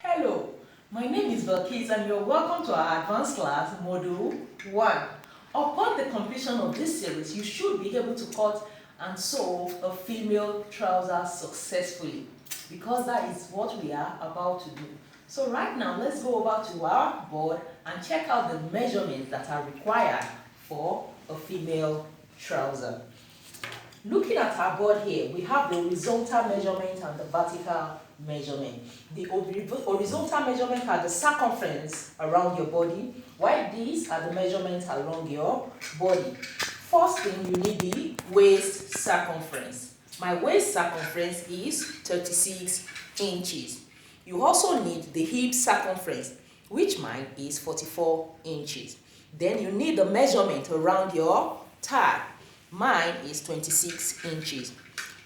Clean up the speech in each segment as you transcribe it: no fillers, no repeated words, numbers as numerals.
Hello, my name is Belkis and you're welcome to our advanced class, Module 1. Upon the completion of this series, you should be able to cut and sew a female trouser successfully because that is what we are about to do. So right now, let's go over to our board and check out the measurements that are required for a female trouser. Looking at our board here, we have the horizontal measurement and the vertical measurement. The horizontal measurement are the circumference around your body, while these are the measurements along your body. First thing, you need the waist circumference. My waist circumference is 36 inches. You also need the hip circumference, which mine is 44 inches. Then you need the measurement around your thigh. Mine is 26 inches.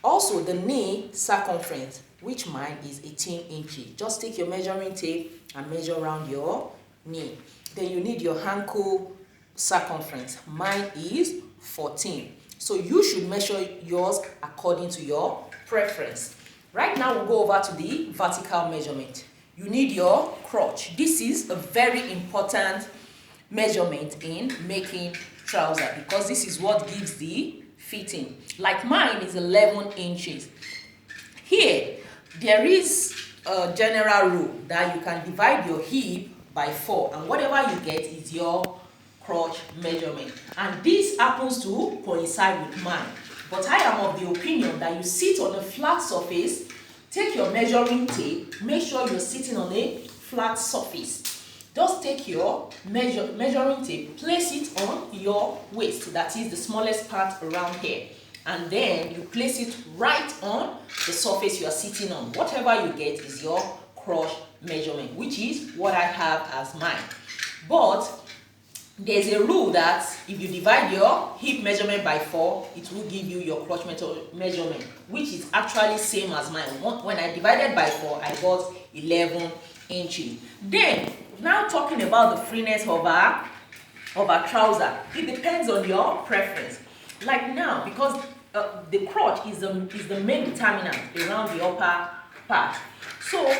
Also the knee circumference, which mine is 18 inches. Just take your measuring tape and measure around your knee. Then you need your ankle circumference. Mine is 14. So you should measure yours according to your preference. Right now we'll go over to the vertical measurement. You need your crotch. This is a very important measurement in making trouser because this is what gives the fitting. Like mine is 11 inches. Here, there is a general rule that you can divide your hip by 4 and whatever you get is your crotch measurement. And this happens to coincide with mine. But I am of the opinion that you sit on a flat surface, take your measuring tape, make sure you're sitting on a flat surface. Just take your measuring tape, place it on your waist, that is the smallest part around here, and then you place it right on the surface you are sitting on. Whatever you get is your crotch measurement, which is what I have as mine. But there's a rule that if you divide your hip measurement by 4, it will give you your crotch measurement, which is actually same as mine. When I divided by 4, I got 11 inches. Then, now talking about the freeness of our trouser, it depends on your preference. Like now, because the crotch is the main determinant around the upper part. So,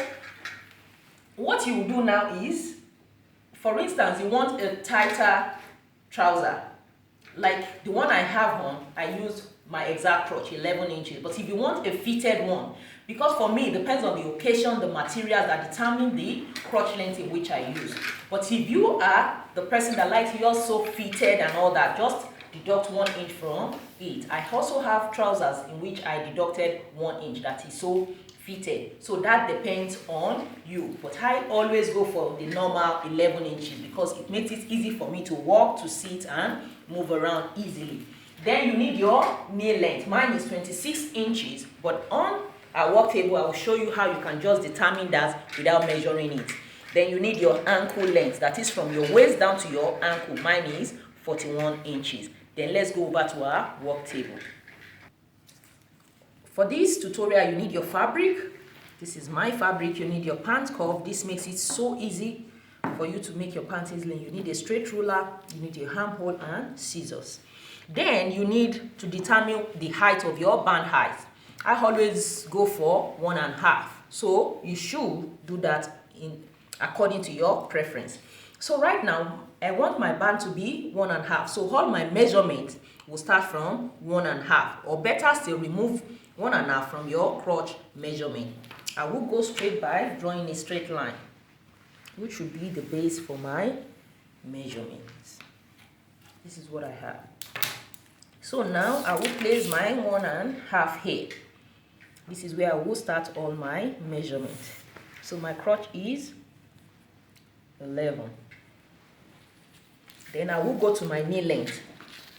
what you will do now is, for instance, you want a tighter trouser. Like the one I have on, I use my exact crotch, 11 inches. But if you want a fitted one, because for me, it depends on the occasion, the materials that determine the crotch length in which I use. But if you are the person that likes yours so fitted and all that, just deduct 1 inch from it. I also have trousers in which I deducted 1 inch that is so fitted. So that depends on you. But I always go for the normal 11 inches because it makes it easy for me to walk, to sit, and move around easily. Then you need your knee length. Mine is 26 inches, but on our work table, I will show you how you can just determine that without measuring it. Then you need your ankle length, that is from your waist down to your ankle. Mine is 41 inches. Then let's go over to our work table. For this tutorial, you need your fabric. This is my fabric. You need your pant cuff. This makes it so easy for you to make your pants easily. You need a straight ruler, you need your armhole and scissors. Then you need to determine the height of your band height. I always go for 1.5. So you should do that according to your preference. So right now, I want my band to be 1.5. So all my measurements will start from 1.5. Or better still, remove 1.5 from your crotch measurement. I will go straight by drawing a straight line, which should be the base for my measurements. This is what I have. So now I will place my 1.5 here. This is where I will start all my measurements. So my crotch is 11. Then I will go to my knee length.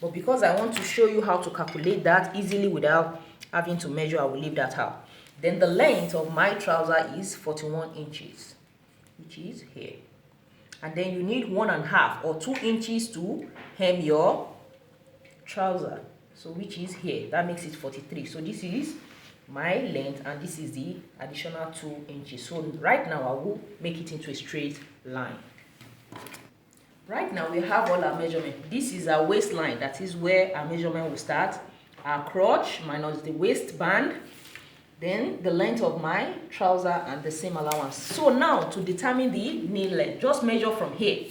But because I want to show you how to calculate that easily without having to measure, I will leave that out. Then the length of my trouser is 41 inches, which is here. And then you need 1.5 or 2 inches to hem your trouser, so which is here. That makes it 43. So this is my length and this is the additional 2 inches. So right now I will make it into a straight line. Right now we have all our measurement. This is our waistline, that is where our measurement will start. Our crotch minus the waistband. then the length of my trouser and the seam allowance. So now to determine the knee length, just measure from here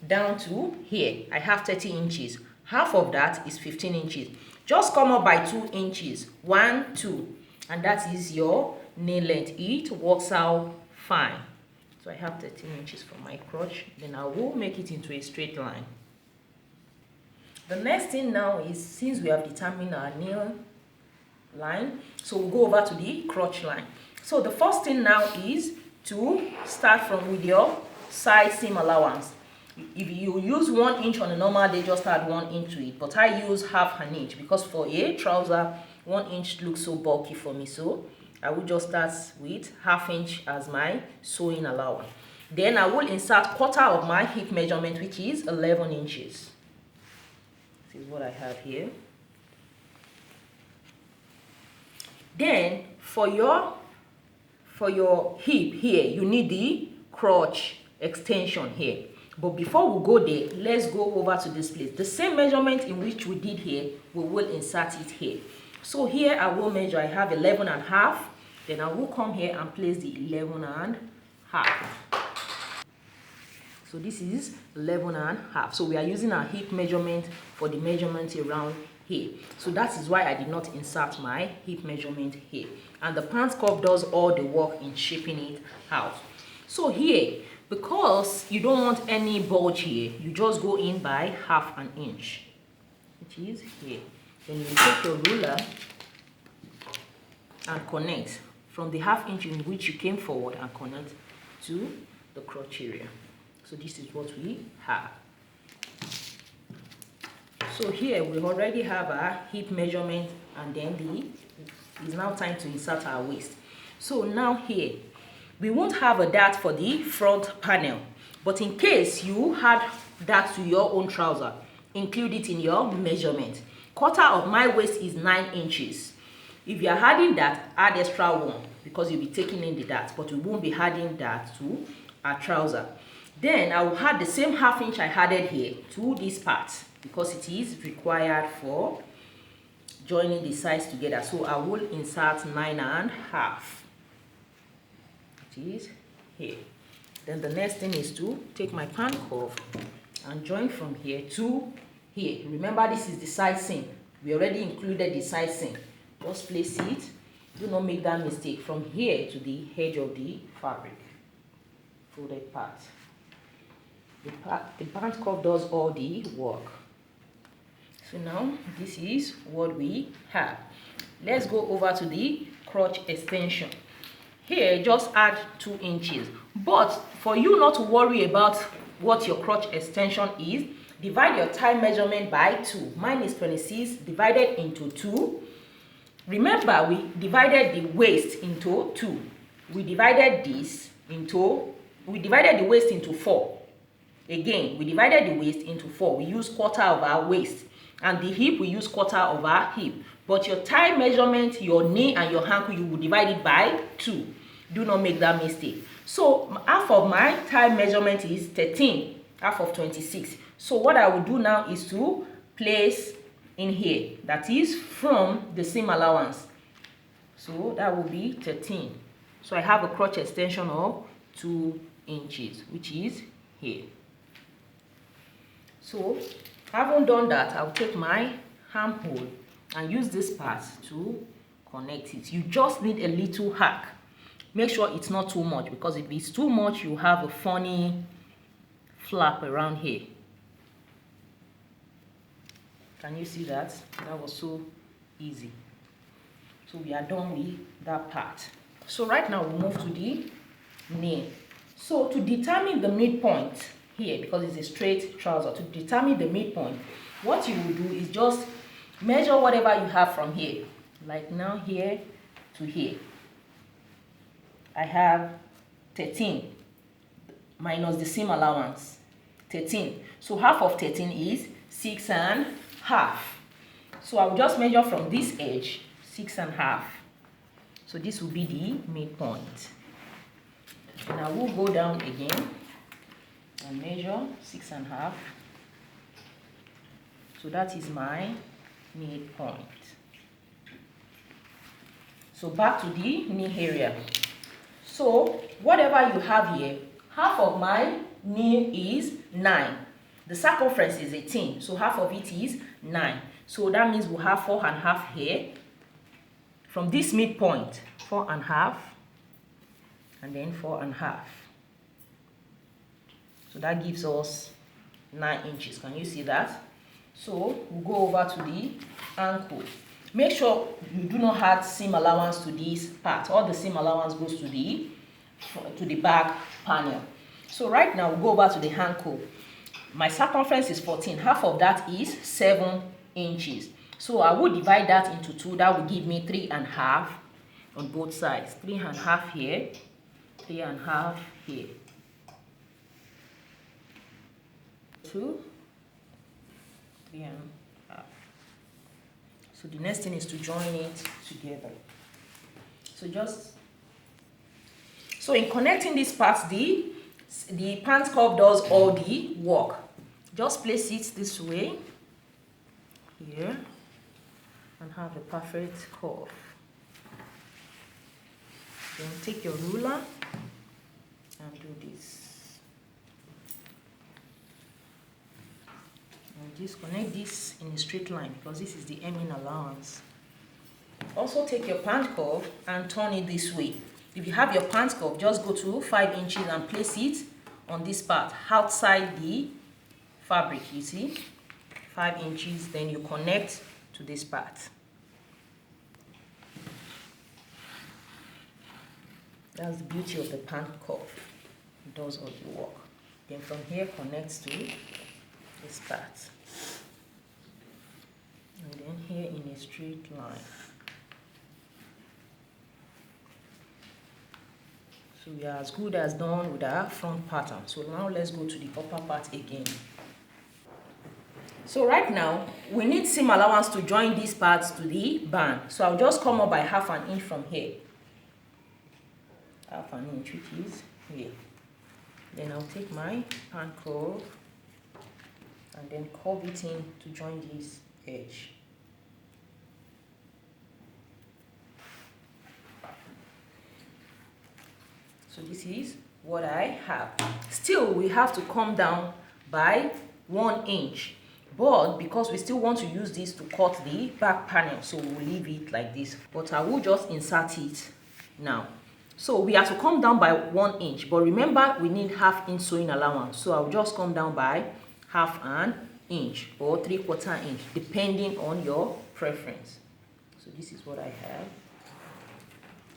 down to here. I have 30 inches. Half of that is 15 inches. Just come up by 2 inches. 1, 2. And that is your knee length. It works out fine. So I have 13 inches for my crotch. Then I will make it into a straight line. The next thing now is, since we have determined our knee line, so we'll go over to the crotch line. So the first thing now is to start from with your side seam allowance. If you use 1 inch on a normal day, just add 1 inch to it. But I use half an inch because for a trouser, 1 inch looks so bulky for me. So I will just start with half inch as my sewing allowance. Then I will insert quarter of my hip measurement, which is 11 inches. This is what I have here. Then for your hip here, you need the crotch extension here. But before we go there, let's go over to this place. The same measurement in which we did here, we will insert it here. So here I will measure, I have 11 and a half. Then I will come here and place the 11 and a half. So this is 11 and a half. So we are using our hip measurement for the measurement around here. So that is why I did not insert my hip measurement here. And the pant curve does all the work in shaping it out. So here, because you don't want any bulge here, you just go in by half an inch, which is here. Then you take your ruler and connect from the half inch in which you came forward and connect to the crotch area. So this is what we have. So here we already have our hip measurement, and then it's now time to insert our waist. So now here, we won't have a dart for the front panel, but in case you had that to your own trouser, include it in your measurement. Quarter of my waist is 9 inches. If you are adding that, add extra 1 because you'll be taking in the dart, but we won't be adding that to our trouser. Then I will add the same half inch I added here to this part because it is required for joining the sides together. So I will insert 9 and a half. It is here. Then the next thing is to take my pant curve and join from here to here. Remember, this is the side seam. We already included the side seam. Just place it. Do not make that mistake from here to the edge of the fabric. Folded part. The pant curve does all the work. So now this is what we have. Let's go over to the crotch extension. Here, just add 2 inches. But for you not to worry about what your crotch extension is, divide your thigh measurement by 2. Mine is 26 divided into 2. Remember, we divided the waist into 2. We divided the waist into 4. Again, we divided the waist into 4. We use quarter of our waist. And the hip, we use quarter of our hip. But your thigh measurement, your knee and your ankle, you will divide it by 2. Do not make that mistake. So half of my thigh measurement is 13, half of 26. So what I will do now is to place in here. That is from the seam allowance. So that will be 13. So I have a crotch extension of 2 inches, which is here. So having done that, I'll take my armhole and use this part to connect it. You just need a little hack. Make sure it's not too much, because if it's too much, you have a funny flap around here. Can you see that? That was so easy. So we are done with that part. So right now we'll move to the knee. So to determine the midpoint here, because it's a straight trouser, to determine the midpoint, what you will do is just measure whatever you have from here. Like now here to here. I have 13 minus the seam allowance. 13. So half of 13 is 6 and a half. So I will just measure from this edge 6 and a half. So this will be the midpoint. And I will go down again and measure 6 and a half. So that is my midpoint. So back to the knee area. So whatever you have here, half of my knee is 9. The circumference is 18, so half of it is 9. So that means we'll have 4.5 here. From this midpoint, 4.5, and then 4.5. So that gives us 9 inches. Can you see that? So we'll go over to the ankle. Make sure you do not add seam allowance to this part. All the seam allowance goes to the back panel. So right now we'll go over to the ankle. My circumference is 14. Half of that is 7 inches. So I will divide that into 2. That will give me 3.5 on both sides. 3.5 here, 3.5 here. 2, 3.5. So the next thing is to join it together. So in connecting these parts, the pant curve does all the work. Just place it this way here and have a perfect curve. Then take your ruler and do this. And disconnect this in a straight line because this is the hemming allowance. Also take your pant curve and turn it this way. If you have your pant curve, just go to 5 inches and place it on this part outside the fabric. You see, 5 inches, then you connect to this part. That's the beauty of the pant curve. It does all the work. Then from here connects to this part, and then here in a straight line. So we are as good as done with our front pattern. So now let's go to the upper part again. So right now we need seam allowance to join these parts to the band. So I'll just come up by 1/2 inch from here. 1/2 inch, which is here. Then I'll take my pant curve and then curve it in to join this edge. So this is what I have. Still, we have to come down by 1 inch, but because we still want to use this to cut the back panel, so we'll leave it like this. But I will just insert it now. So we have to come down by 1 inch, but remember we need 1/2 inch sewing allowance. So I'll just come down by 1/2 inch or 3/4 inch, depending on your preference. So this is what I have.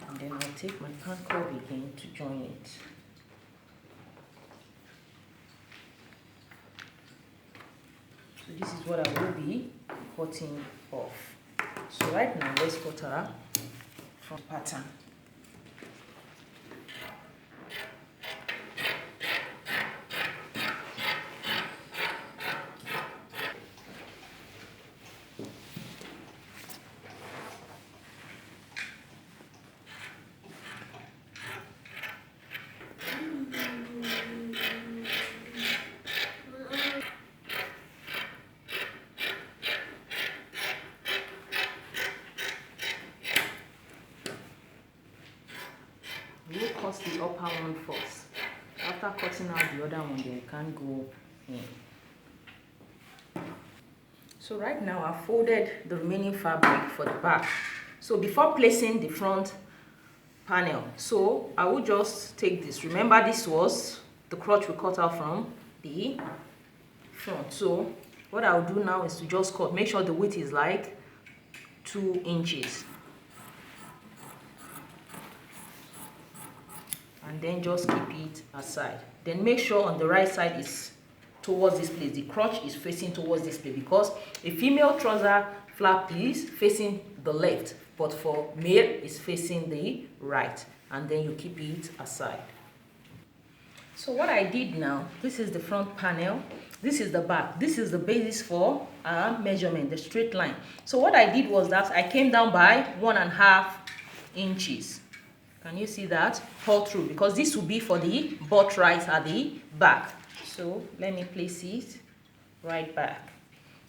And then I'll take my pant curve again to join it. So this is what I will be cutting off. So right now let's cut our front pattern. We'll cut the upper one first. After cutting out the other one, then we can go in. So right now I've folded the remaining fabric for the back. So before placing the front panel, so I will just take this. Remember, this was the crotch we cut out from the front. So what I'll do now is to just cut. Make sure the width is like 2 inches. And then just keep it aside. Then make sure on the right side is towards this place. The crotch is facing towards this place, because a female trouser flap is facing the left, but for male it's facing the right. And then you keep it aside. So what I did now, this is the front panel, this is the back, this is the basis for our measurement, the straight line. So what I did was that I came down by 1.5 inches. Can you see that? All through, because this will be for the butt right at the back. So let me place it right back.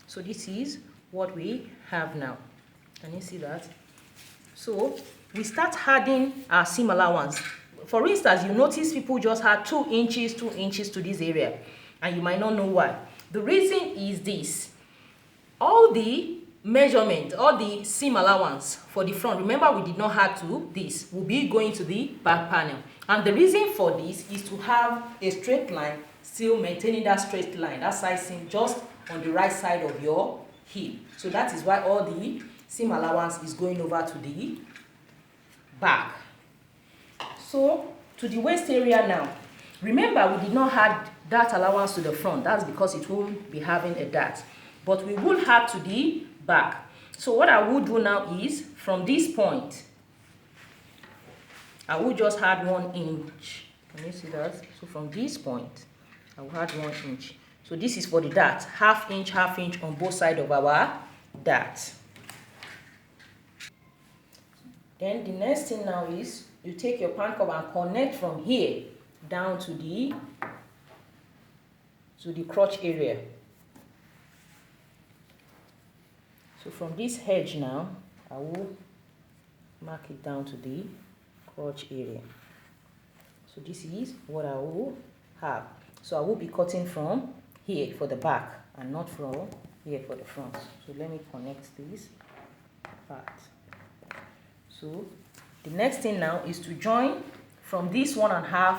So this is what we have now. Can you see that? So we start adding our seam allowance. For instance, you notice people just add 2 inches to this area, and you might not know why. The reason is this: all the measurement, all the seam allowance for the front, remember we did not add to this, will be going to the back panel. And the reason for this is to have a straight line, still maintaining that straight line, that side seam just on the right side of your hip. So that is why all the seam allowance is going over to the back. So to the waist area now, remember we did not add that allowance to the front. That's because it won't be having a dart, but we will add to the back. So what I will do now is, from this point, I will just add 1 inch. Can you see that? So from this point, I will add 1 inch. So this is for the dart, half inch on both sides of our dart. Then the next thing now is, you take your pan cover and connect from here down to the crotch area. So from this edge now, I will mark it down to the crotch area. So this is what I will have. So I will be cutting from here for the back and not from here for the front. So let me connect this part. So the next thing now is to join from this 1.5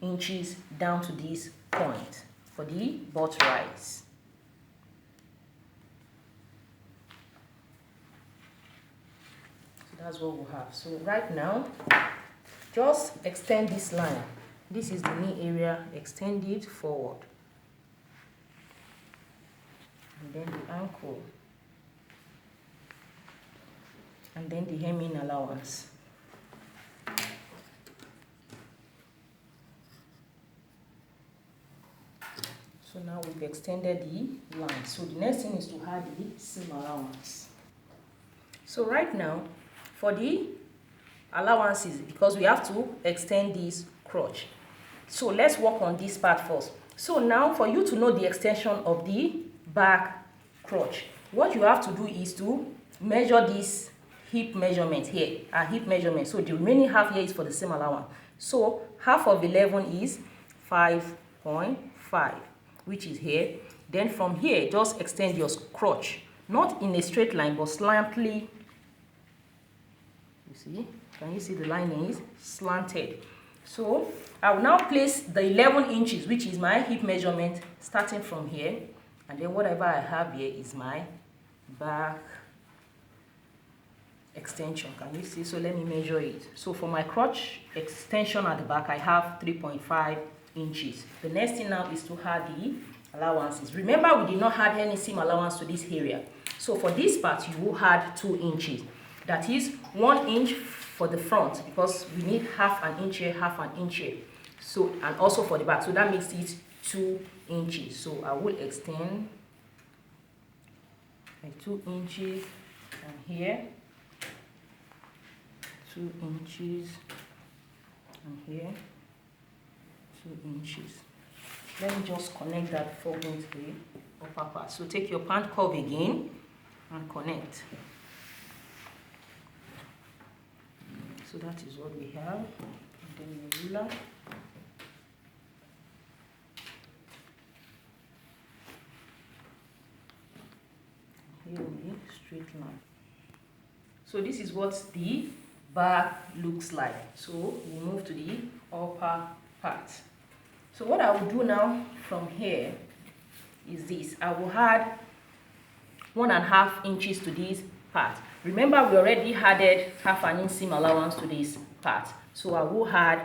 inches down to this point for the butt rise. So that's what we have. So right now, just extend this line. This is the knee area, extend it forward. And then the ankle. And then the hemming allowance. So now we've extended the line. So the next thing is to add the seam allowance. So right now, for the allowances, because we have to extend this crotch. So let's work on this part first. So now, for you to know the extension of the back crotch, what you have to do is to measure this hip measurement here, our hip measurement. So the remaining half here is for the seam allowance. So half of 11 is 5.5, which is here. Then from here, just extend your crotch, not in a straight line, but slightly. You see? Can you see the line is slanted? So I will now place the 11 inches, which is my hip measurement, starting from here. And then whatever I have here is my back extension. Can you see? So let me measure it. So for my crotch extension at the back, I have 3.5 inches. The next thing now is to add the allowances. Remember, we did not add any seam allowance to this area. So for this part, you will add 2 inches. That is 1 inch for the front, because we need half an inch here, half an inch here. So, and also for the back. So that makes it 2 inches. So I will extend 2 inches and here, 2 inches, and here, 2 inches. Let me just connect that before going to the upper part. So take your pant curve again and connect. So that is what we have. And then the ruler. Here we straight line. So this is what the back looks like. So we move to the upper part. So what I will do now from here is this. I will add 1.5 inches to this part. Remember, we already added half an inch seam allowance to this part. So I will add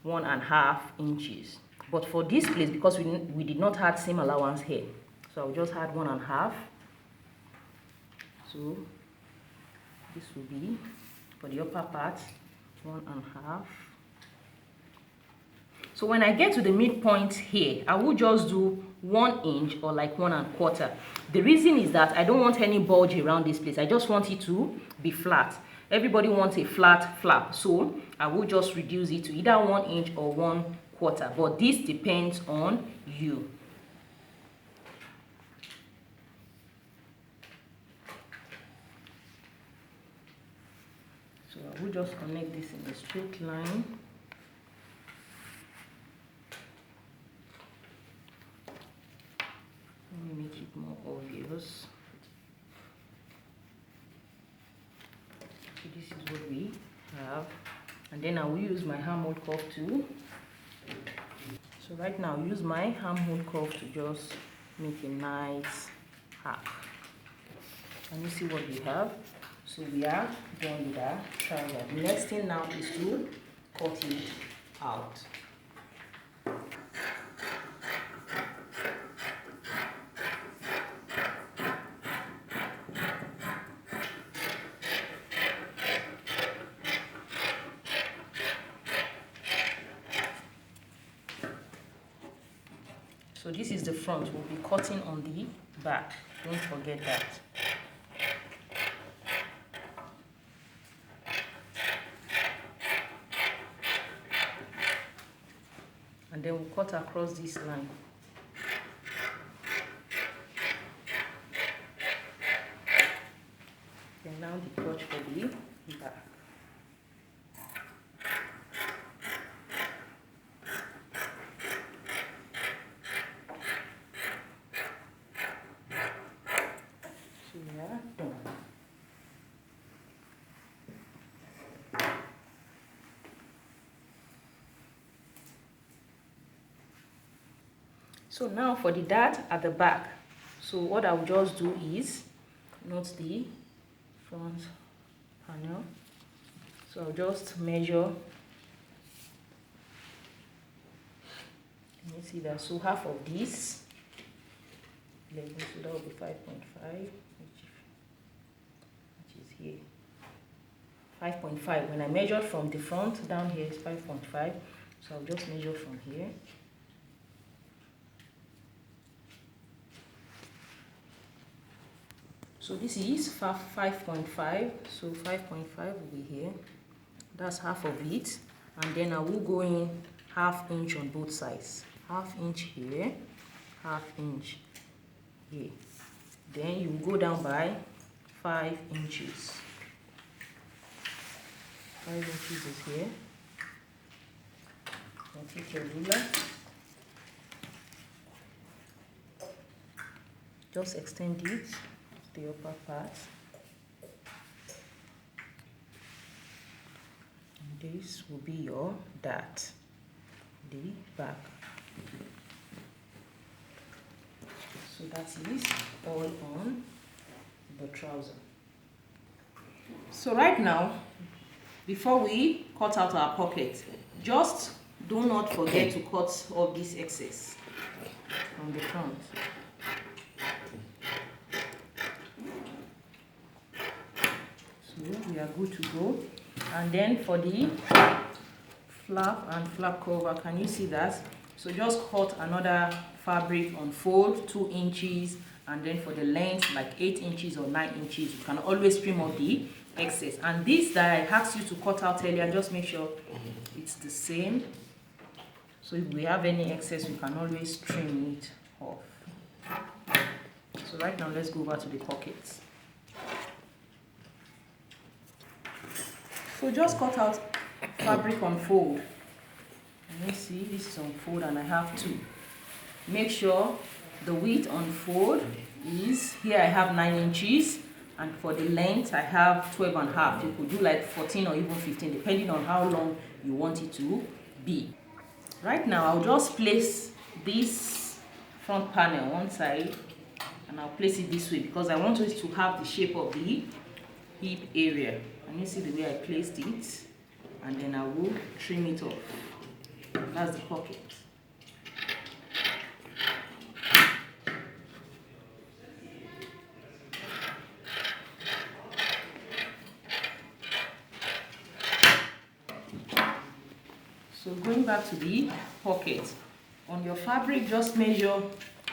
1.5 inches. But for this place, because we did not add seam allowance here, so I will just add 1.5. So this will be for the upper part, 1.5. So when I get to the midpoint here, I will just do 1 inch or like 1.25. The reason is that I don't want any bulge around this place. I just want it to be flat. Everybody wants a flat flap. So I will just reduce it to either 1 inch or 1/4. But this depends on you. So I We'll just connect this in a straight line. Let me make it more obvious. So this is what we have, and then I will use my armhole curve too. So right now I'll use my armhole curve to just make a nice half. And you see what we have. So we are done with our trouser. The next thing now is to cut it out. So this is the front. We'll be cutting on the back. Don't forget that. And then we'll cut across this line. And now the crotch for the back. So we are done. So now for the dart at the back. So what I will just do is note the front panel. So I'll just measure. Let me see that. So half of this 11, so that will be 5.5, which is here. 5.5. When I measured from the front down here is 5.5. So I'll just measure from here. So this is 5.5, so 5.5 will be here. That's half of it. And then I will go in ½ inch on both sides. ½ inch here, ½ inch here. Then you go down by 5 inches. 5 inches is here. And take your ruler. Just extend it. The upper part, and this will be your dart, the back. So that is all on the trouser. So right now, before we cut out our pocket, just do not forget to cut off this excess from the front. We are good to go. And then for the flap and flap cover, can you see that? So just cut another fabric on fold 2 inches, and then for the length like 8 inches or 9 inches. You can always trim off the excess. And this that I asked you to cut out earlier, just make sure it's the same. So if we have any excess, we can always trim it off. So right now let's go over to the pockets. So just cut out fabric on fold. And let's see, this is on fold and I have 2. Make sure the width on fold is, here I have 9 inches, and for the length I have 12.5. You could do like 14 or even 15 depending on how long you want it to be. Right now I'll just place this front panel one side, and I'll place it this way because I want it to have the shape of the hip area. And you see the way I placed it, and then I will trim it off. That's the pocket. So going back to the pocket, on your fabric just measure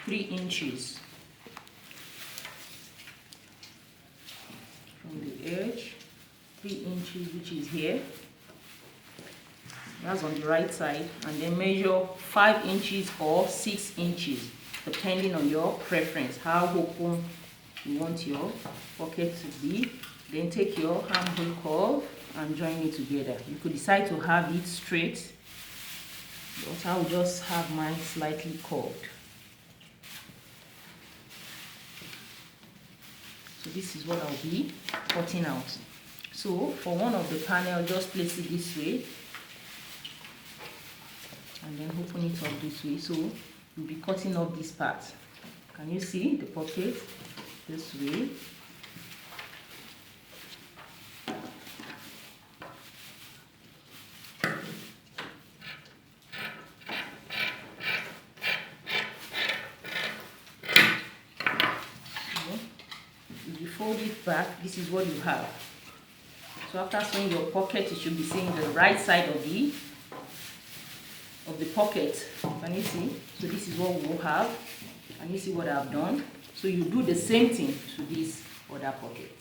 3 inches from the edge. 3 inches, which is here. That's on the right side. And then measure 5 inches or 6 inches, depending on your preference, how open you want your pocket to be. Then take your armhole curve and join it together. You could decide to have it straight, but I will just have mine slightly curved. So this is what I'll be cutting out. So for one of the panel, just place it this way and then open it up this way. So you'll be cutting off this part. Can you see the pocket this way? If you fold it back, this is what you have. So after sewing your pocket, you should be seeing the right side of the pocket. Can you see? So this is what we will have. Can you see what I've done? So you do the same thing to this other pocket.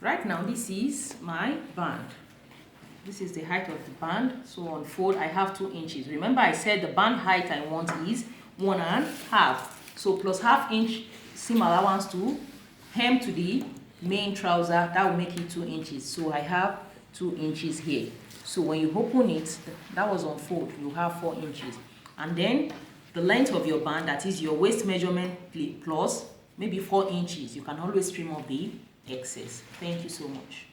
Right now, this is my band. This is the height of the band. So on fold, I have 2 inches. Remember, I said the band height I want is 1.5. So plus ½ inch seam allowance to hem to the main trouser, that will make it 2 inches. So I have 2 inches here. So when you open it, that was on fold, you have 4 inches. And then the length of your band, that is your waist measurement plus maybe 4 inches. You can always trim off the excess. Thank you so much.